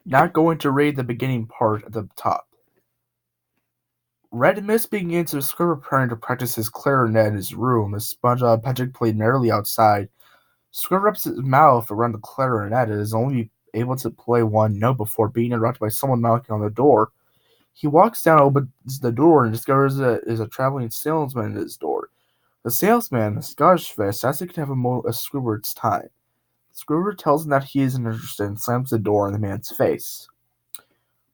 Not going to read the beginning part at the top. Red Mist begins to discover preparing to practice his clarinet in his room as SpongeBob Patrick played merrily outside. Square wraps his mouth around the clarinet and is only able to play one note before being interrupted by someone knocking on the door. He walks down, opens the door, and discovers that it is a traveling salesman at his door. The salesman, a Scottish fish, asks if he can have a Squidward's time. Squidward tells him that he isn't interested and slams the door in the man's face.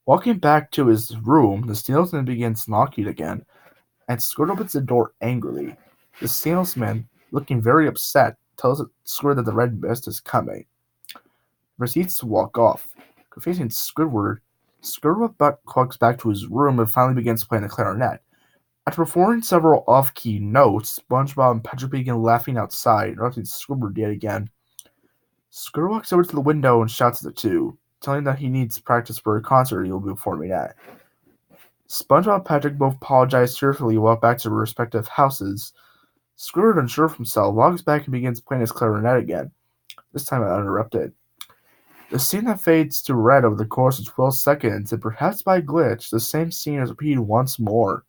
Walking back to his room, the salesman begins knocking again, and Squidward opens the door angrily. The salesman, looking very upset, tells Squidward that the red mist is coming. He proceeds to walk off. Facing Squidward walks back to his room and finally begins playing the clarinet. After performing several off-key notes, SpongeBob and Patrick begin laughing outside, interrupting Squidward yet again. Squidward walks over to the window and shouts at the two, telling them that he needs practice for a concert he will be performing at. SpongeBob and Patrick both apologize tearfully and walk back to their respective houses. Squidward, unsure of himself, walks back and begins playing his clarinet again, this time uninterrupted. The scene then fades to red over the course of 12 seconds, and perhaps by glitch, the same scene is repeated once more,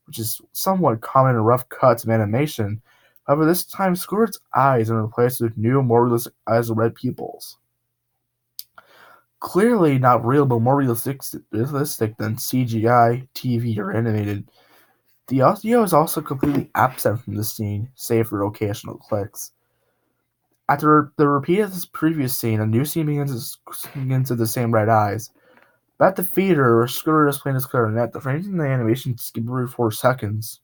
which is somewhat common in rough cuts of animation. However, this time Squidward's eyes are replaced with new, more realistic eyes with red pupils. Clearly not real, but more realistic than CGI, TV, or animated. The audio is also completely absent from the scene, save for occasional clicks. After the repeat of this previous scene, a new scene begins with the same red eyes. But at the theater, where Scooter is playing his clarinet, the frames in the animation skip every 4 seconds,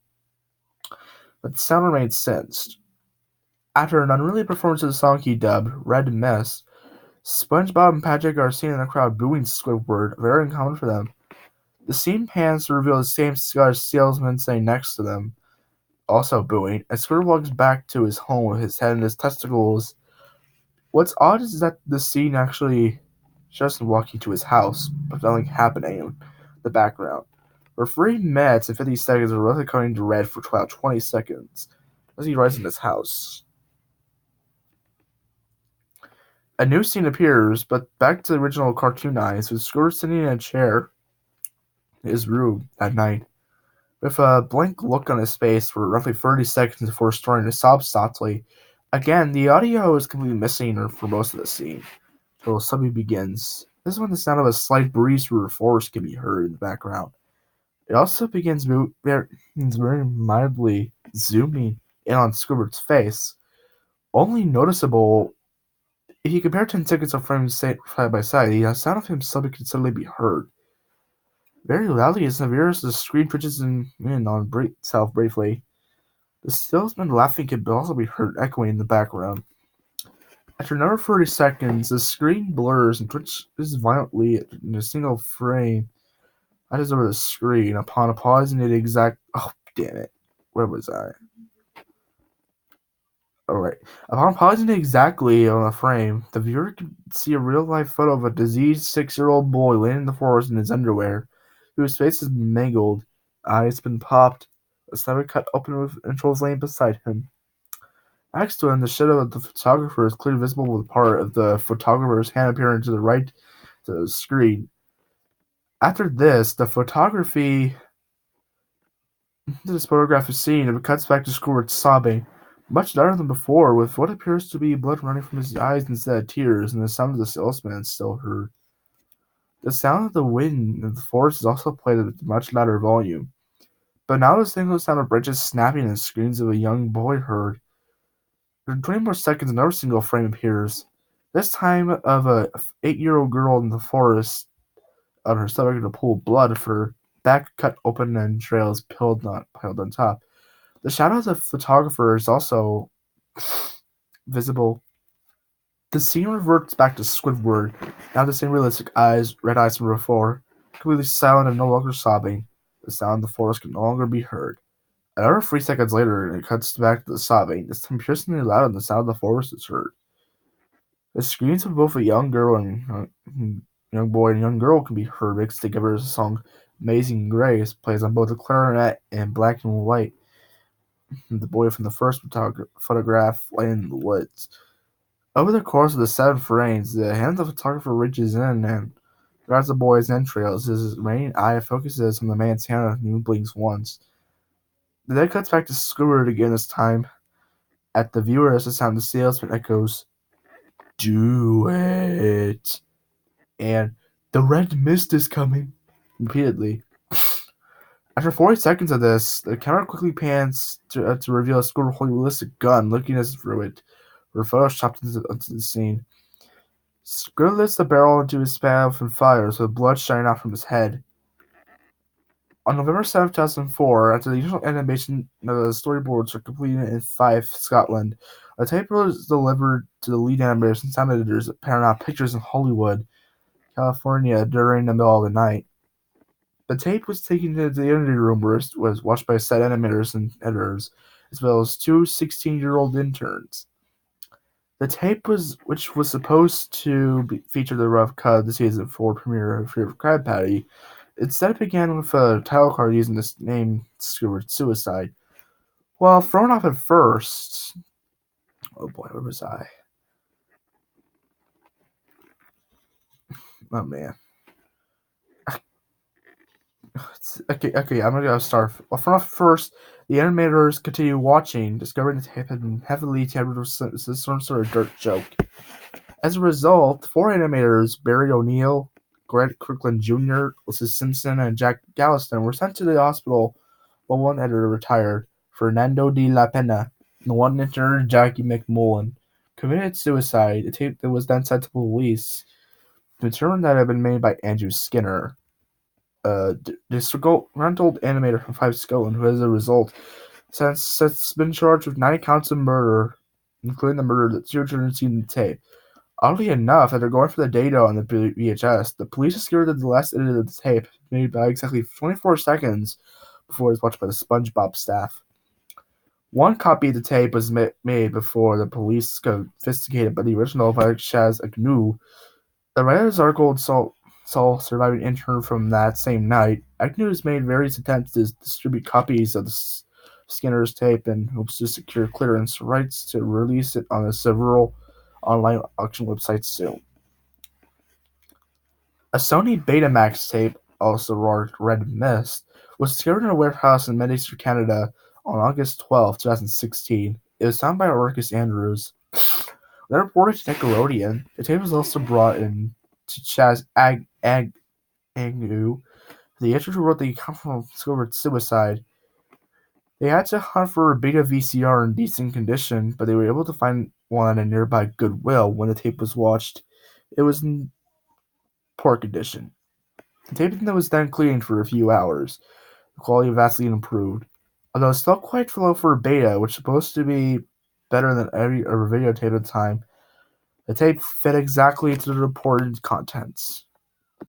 but the sound remains sensed. After an unruly performance of the song he dubbed Red Mist, SpongeBob and Patrick are seen in the crowd booing Squidward, very uncommon for them. The scene pans to reveal the same Scottish salesman sitting next to them, also booing, as Squidward walks back to his home with his head in his testicles. What's odd is that the scene actually shows him walking to his house, but nothing happening in the background. For 3 minutes and 50 seconds, we're roughly cutting to red for about 20 seconds as he arrives in his house. A new scene appears, but back to the original cartoon eyes, with Squidward sitting in a chair in his room at night, with a blank look on his face for roughly 30 seconds before starting to sob softly. Again, the audio is completely missing for most of the scene, until suddenly begins. This is when the sound of a slight breeze through the forest can be heard in the background. It also begins very mildly zooming in on Squidward's face, only noticeable if you compare 10 seconds of frames side by side. The sound of him suddenly can suddenly be heard. Very loudly and severe as the screen twitches in on itself briefly. The salesman laughing can also be heard echoing in the background. After another 30 seconds, the screen blurs and twitches violently in a single frame that is over the screen. Upon pausing it exact... Oh, damn it. Where was I? Alright. Upon pausing it exactly on the frame, the viewer can see a real-life photo of a diseased 6-year-old boy laying in the forest in his underwear, whose face is mangled, eyes been popped, a stomach cut open with entrails laying beside him. Next to him, the shadow of the photographer is clearly visible with part of the photographer's hand appearing to the right to the screen. After this, this photograph is seen and it cuts back to Squidward sobbing, much louder than before, with what appears to be blood running from his eyes instead of tears, and the sound of the salesman is still heard. The sound of the wind in the forest is also played at a much louder volume, but now the single sound of branches snapping and screams of a young boy heard. For 20 more seconds, another single frame appears, this time of a 8-year-old girl in the forest, on her stomach in a pool of blood, her back cut open and trails piled on top. The shadow of the photographer is also visible. The scene reverts back to Squidward, now the same realistic eyes, red eyes from before, completely silent and no longer sobbing. The sound of the forest can no longer be heard. Another 3 seconds later, it cuts back to the sobbing, this time piercingly loud, and the sound of the forest is heard. The screams of both a young girl and young boy and young girl can be heard mixed together as the song "Amazing Grace" plays on both the clarinet and black and white. The boy from the first photograph laying in the woods. Over the course of the 7 frames, the hand of the photographer reaches in and grabs the boy's entrails. His remaining eye focuses on the man's hand and he blinks once. The then cuts back to Squidward again this time. At the viewer as the sound of salesman echoes, "Do it!" and "The red mist is coming!" repeatedly. After 40 seconds of this, the camera quickly pans to reveal a Squidward holding a ballistic gun, looking as through it, were photoshopped into the scene. Squidward lifts the barrel into his mouth and fires, with blood shining out from his head. On November 7th, 2004, after the initial animation of the storyboards were completed in Fife, Scotland, a tape was delivered to the lead animators and sound editors at Paramount Pictures in Hollywood, California during the middle of the night. The tape was taken to the editing room where it was watched by set animators and editors, as well as two 16-year-old interns. The tape which was supposed to feature the rough cut of the season 4 premiere of Fear of Crab Patty. Instead, began with a title card using this name, Squidward Suicide. While thrown off at first, oh boy, where was I? Oh man. Okay, I'm gonna start. Well, thrown off at first, the animators continue watching, discovering the tape had been heavily tampered with some sort of dirt joke. As a result, four animators, Barry O'Neill, Grant Kirkland Jr., Alyssa Simpson, and Jack Galveston, were sent to the hospital while one editor retired. Fernando de la Pena, and one intern, Jackie McMullen, committed suicide. A tape that was then sent to police determined that it had been made by Andrew Skinner, a disgruntled animator from Five Scotland, who, as a result, has been charged with 9 counts of murder, including the murder that 2 children seen in the tape. Oddly enough, after going for the data on the VHS, the police discovered that the last edit of the tape made by exactly 24 seconds before it was watched by the SpongeBob staff. One copy of the tape was made before the police confiscated by the original by Shaz Agnew. The writer's article saw surviving intern from that same night. Agnew has made various attempts to distribute copies of the Skinner's tape and hopes to secure clearance rights to release it on several online auction websites soon. A Sony Betamax tape, also marked Red Mist, was discovered in a warehouse in Manchester, Canada on August 12, 2016. It was found by Marcus Andrews. When reported to Nickelodeon, the tape was also brought in to Chaz Agnew, the editor who wrote the account from Squidward's suicide. They had to hunt for a beta VCR in decent condition, but they were able to find one at a nearby Goodwill when the tape was watched. It was in poor condition. The tape was then cleaned for a few hours. The quality vastly improved, although still quite low for a beta, which was supposed to be better than every other videotape at the time. The tape fit exactly to the reported contents.